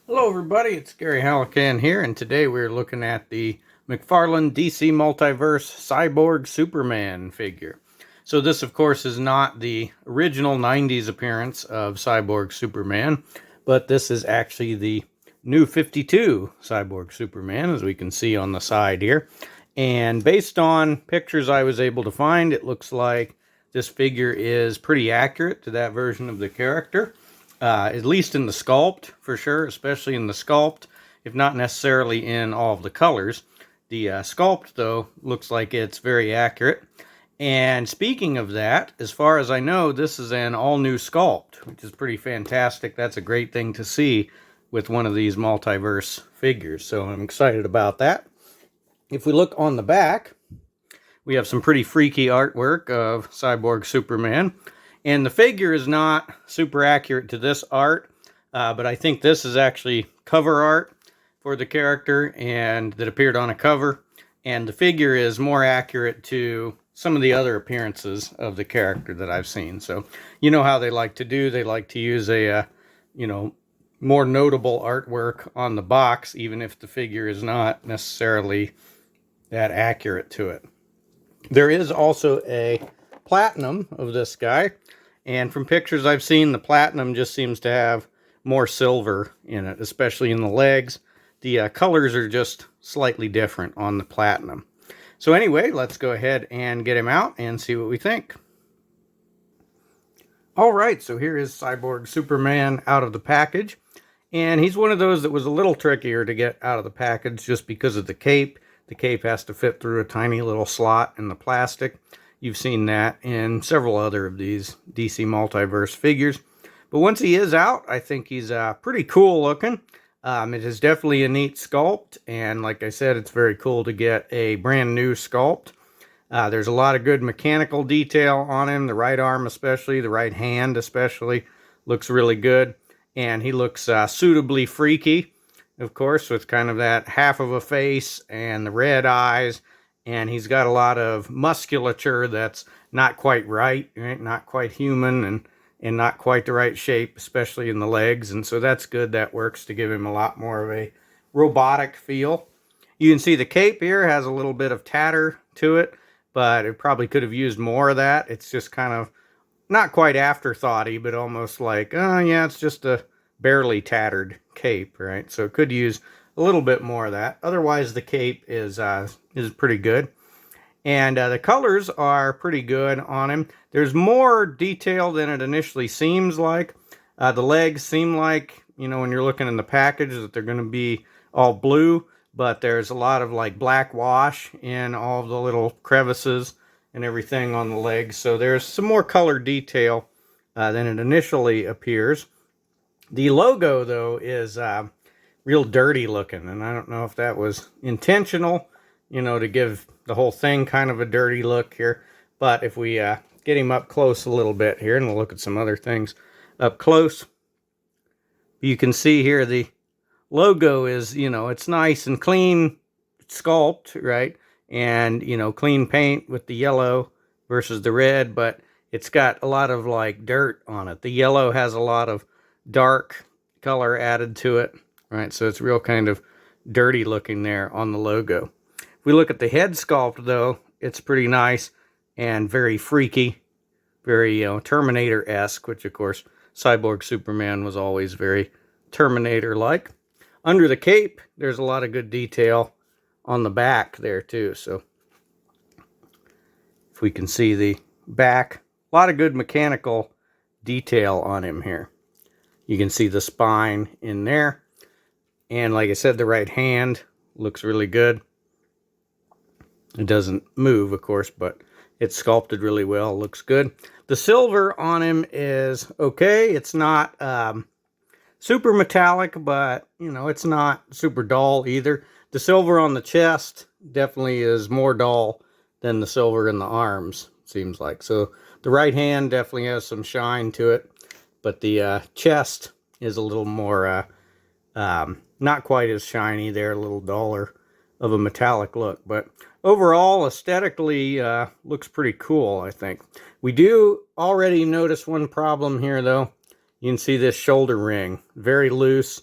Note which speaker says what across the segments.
Speaker 1: Hello everybody, it's Gary Hallican here, and today we're looking at the McFarlane DC Multiverse Cyborg Superman figure. So this, of course, is not the original 90s appearance of Cyborg Superman, but this is actually the new 52 Cyborg Superman, as we can see on the side here. And based on pictures I was able to find, it looks like this figure is pretty accurate to that version of the character. At least in the sculpt, for sure, especially in the sculpt, if not necessarily in all of the colors. The sculpt, though, looks like it's very accurate. And speaking of that, as far as I know, this is an all-new sculpt, which is pretty fantastic. That's a great thing to see with one of these multiverse figures, so I'm excited about that. If we look on the back, we have some pretty freaky artwork of Cyborg Superman. And the figure is not super accurate to this art, but I think this is actually cover art for the character and that appeared on a cover. And the figure is more accurate to some of the other appearances of the character that I've seen. So you know how they like to do. They like to use a, more notable artwork on the box, even if the figure is not necessarily that accurate to it. There is also a platinum of this guy. And from pictures I've seen, the platinum just seems to have more silver in it, especially in the legs. The colors are just slightly different on the platinum. So anyway, let's go ahead and get him out and see what we think. Alright, so here is Cyborg Superman out of the package. And he's one of those that was a little trickier to get out of the package just because of the cape. The cape has to fit through a tiny little slot in the plastic. You've seen that in several other of these DC Multiverse figures. But once he is out, I think he's pretty cool looking. It is definitely a neat sculpt. And like I said, it's very cool to get a brand new sculpt. There's a lot of good mechanical detail on him. The right arm especially, the right hand especially, looks really good. And he looks suitably freaky, of course, with kind of that half of a face and the red eyes. And he's got a lot of musculature that's not quite right, not quite human, and not quite the right shape, especially in the legs. And so that's good. That works to give him a lot more of a robotic feel. You can see the cape here has a little bit of tatter to it, but it probably could have used more of that. It's just kind of not quite afterthoughty, but almost like, oh yeah, it's just a barely tattered cape, right? So it could use a little bit more of that. Otherwise, the cape is pretty good. And the colors are pretty good on him. There's more detail than it initially seems like. The legs seem like, when you're looking in the package, that they're going to be all blue, but there's a lot of like black wash in all of the little crevices and everything on the legs. So there's some more color detail than it initially appears. The logo, though, is real dirty looking, and I don't know if that was intentional, to give the whole thing kind of a dirty look here. But if we get him up close a little bit here, and we'll look at some other things up close, you can see here the logo is, it's nice and clean sculpt, right? And, clean paint with the yellow versus the red, but it's got a lot of like dirt on it. The yellow has a lot of dark color added to it. Right, so it's real kind of dirty looking there on the logo. If we look at the head sculpt, though, it's pretty nice and very freaky, very Terminator-esque, which of course Cyborg Superman was always very Terminator-like. Under the cape, there's a lot of good detail on the back there too. So if we can see the back, a lot of good mechanical detail on him here. You can see the spine in there. And like I said, the right hand looks really good. It doesn't move, of course, but it's sculpted really well. Looks good. The silver on him is okay. It's not super metallic, but, it's not super dull either. The silver on the chest definitely is more dull than the silver in the arms, seems like. So the right hand definitely has some shine to it, but the chest is a little more... not quite as shiny there, a little duller of a metallic look. But overall, aesthetically, looks pretty cool, I think. We do already notice one problem here, though. You can see this shoulder ring, very loose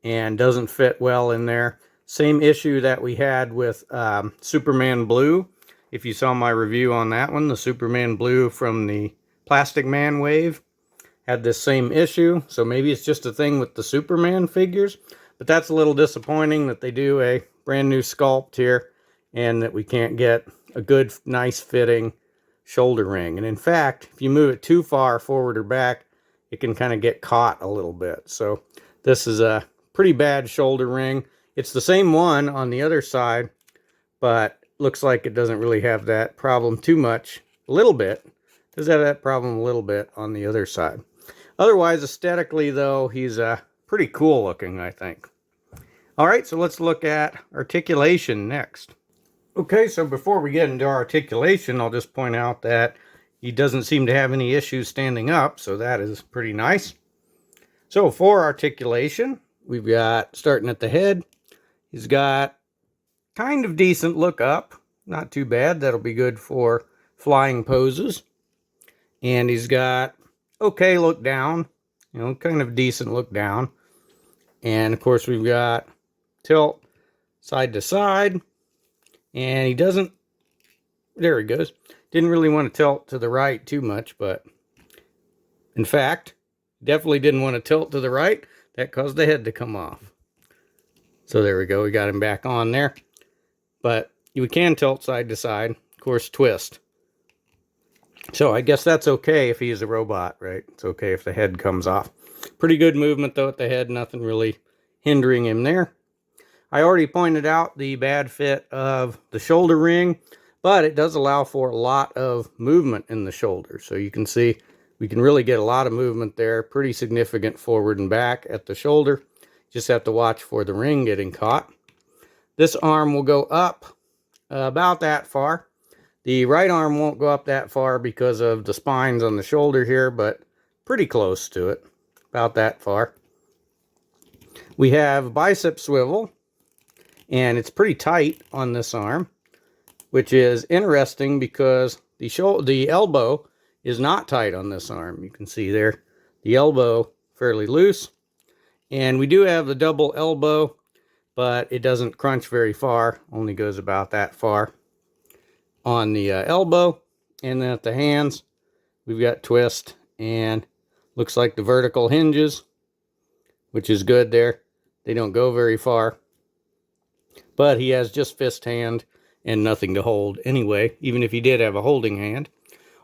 Speaker 1: and doesn't fit well in there. Same issue that we had with Superman Blue. If you saw my review on that one, the Superman Blue from the Plastic Man wave had this same issue. So maybe it's just a thing with the Superman figures, but that's a little disappointing that they do a brand new sculpt here and that we can't get a good, nice fitting shoulder ring. And in fact, if you move it too far forward or back, it can kind of get caught a little bit. So this is a pretty bad shoulder ring. It's the same one on the other side, but looks like it doesn't really have that problem too much. A little bit. Does have that problem a little bit on the other side. Otherwise, aesthetically, though, he's pretty cool looking, I think. All right, so let's look at articulation next. Okay, so before we get into articulation, I'll just point out that he doesn't seem to have any issues standing up, so that is pretty nice. So for articulation, we've got, starting at the head, he's got kind of decent look up. Not too bad. That'll be good for flying poses. And he's got okay look down, you know, kind of decent look down. And of course we've got tilt side to side. And he doesn't, there he goes. Didn't really want to tilt to the right too much, but in fact, definitely didn't want to tilt to the right. That caused the head to come off. So there we go. We got him back on there. But you can tilt side to side. Of course, twist. So I guess that's okay if he's a robot, right? It's okay if the head comes off. Pretty good movement, though, at the head. Nothing really hindering him there. I already pointed out the bad fit of the shoulder ring, but it does allow for a lot of movement in the shoulder. So you can see we can really get a lot of movement there. Pretty significant forward and back at the shoulder. Just have to watch for the ring getting caught. This arm will go up about that far. The right arm won't go up that far because of the spines on the shoulder here, but pretty close to it. About that far. We have bicep swivel. And it's pretty tight on this arm, which is interesting because the elbow is not tight on this arm. You can see there, the elbow fairly loose. And we do have the double elbow, but it doesn't crunch very far, only goes about that far on the elbow. And then at the hands, we've got twist and looks like the vertical hinges, which is good there. They don't go very far. But he has just fist hand and nothing to hold anyway, even if he did have a holding hand.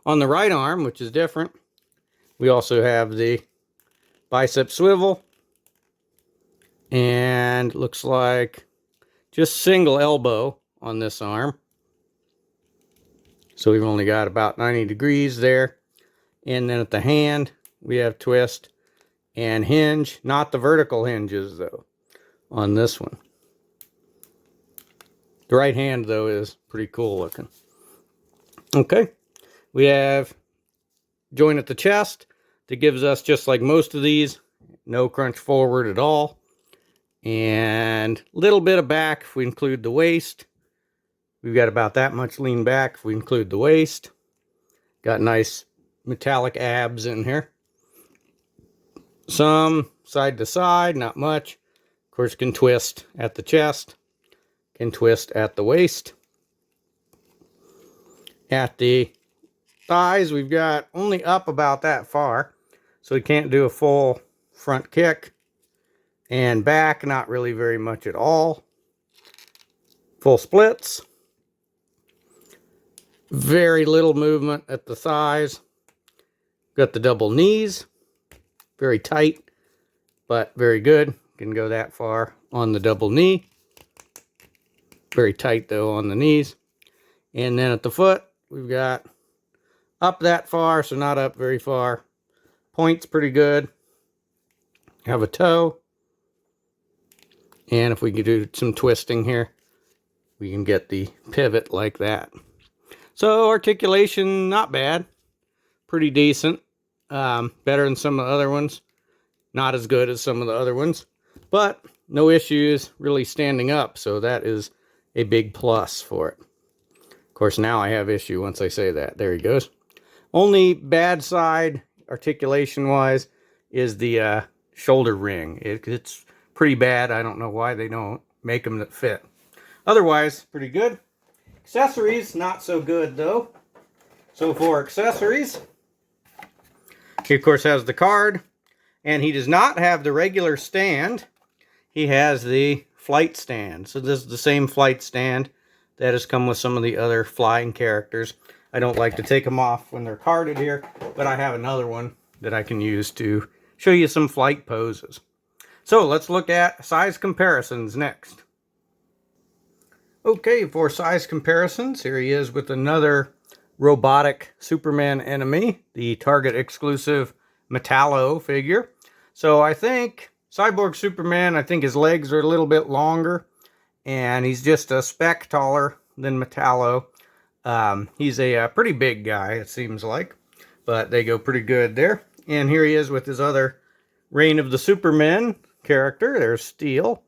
Speaker 1: On the right arm, which is different, we also have the bicep swivel. And looks like just single elbow on this arm. So we've only got about 90 degrees there. And then at the hand, we have twist and hinge. Not the vertical hinges, though, on this one. The right hand, though, is pretty cool looking. Okay, we have joint at the chest that gives us, just like most of these, no crunch forward at all. And a little bit of back if we include the waist. We've got about that much lean back if we include the waist. Got nice metallic abs in here. Some side to side, not much. Of course, can twist at the chest. Can twist at the waist. At the thighs, we've got only up about that far, so we can't do a full front kick. And back, not really very much at all. Full splits. Very little movement at the thighs. Got the double knees. Very tight, but very good. Can go that far on the double knee. Very tight, though, on the knees. And then at the foot, we've got up that far, so not up very far. Point's pretty good. Have a toe. And if we can do some twisting here, we can get the pivot like that. So articulation, not bad. Pretty decent. Better than some of the other ones. Not as good as some of the other ones. But no issues really standing up, so that is a big plus for it. Of course, now I have issue once I say that. There he goes. Only bad side, articulation-wise, is the shoulder ring. It's pretty bad. I don't know why they don't make them that fit. Otherwise, pretty good. Accessories, not so good though. So for accessories, he of course has the card, and he does not have the regular stand. He has the flight stand. So this is the same flight stand that has come with some of the other flying characters. I don't like to take them off when they're carded here, but I have another one that I can use to show you some flight poses. So let's look at size comparisons next. Okay, for size comparisons, here he is with another robotic Superman enemy, the Target exclusive Metallo figure. So I think Cyborg Superman, I think his legs are a little bit longer, and he's just a speck taller than Metallo. He's a pretty big guy, it seems like, but they go pretty good there. And here he is with his other Reign of the Supermen character. There's Steel.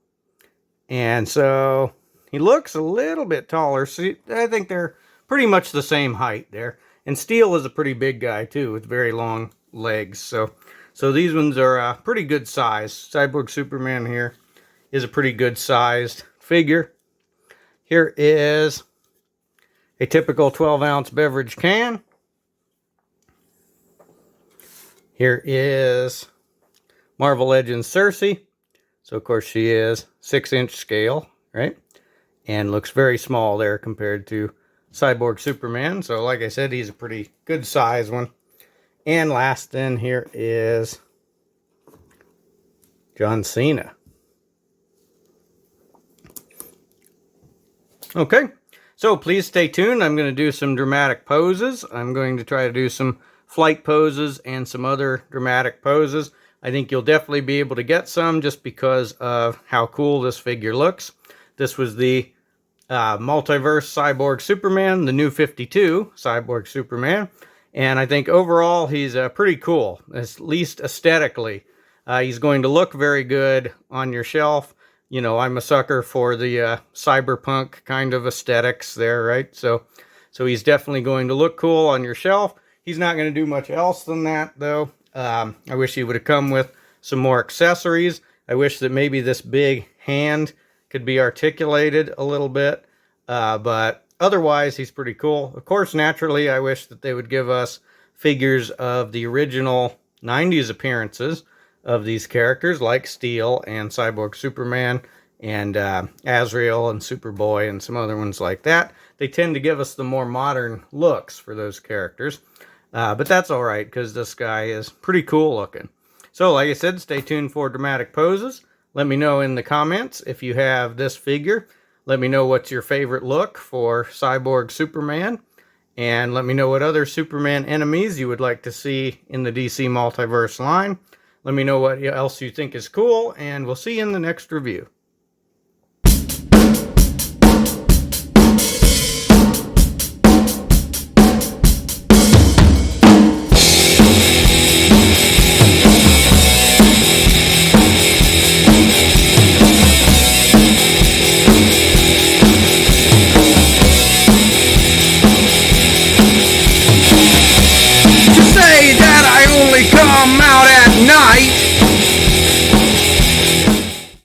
Speaker 1: And so he looks a little bit taller. So I think they're pretty much the same height there. And Steel is a pretty big guy too, with very long legs. So these ones are a pretty good size. Cyborg Superman here is a pretty good sized figure. Here is a typical 12-ounce beverage can. Here is Marvel Legends Cersei. So of course she is 6-inch scale, right? And looks very small there compared to Cyborg Superman. So like I said, he's a pretty good size one. And last then, here is John Cena. Okay, so please stay tuned. I'm going to do some dramatic poses. I'm going to try to do some flight poses and some other dramatic poses. I think you'll definitely be able to get some just because of how cool this figure looks. This was the Multiverse Cyborg Superman, the new 52 Cyborg Superman. And I think overall he's pretty cool, at least aesthetically. He's going to look very good on your shelf. You know, I'm a sucker for the cyberpunk kind of aesthetics there, right? So he's definitely going to look cool on your shelf. He's not going to do much else than that, though. I wish he would have come with some more accessories. I wish that maybe this big hand could be articulated a little bit. But otherwise, he's pretty cool. Of course, naturally, I wish that they would give us figures of the original 90s appearances of these characters, like Steel and Cyborg Superman and Azrael and Superboy and some other ones like that. They tend to give us the more modern looks for those characters. But that's all right, because this guy is pretty cool looking. So, like I said, stay tuned for dramatic poses. Let me know in the comments if you have this figure. Let me know what's your favorite look for Cyborg Superman. And let me know what other Superman enemies you would like to see in the DC Multiverse line. Let me know what else you think is cool, and we'll see you in the next review.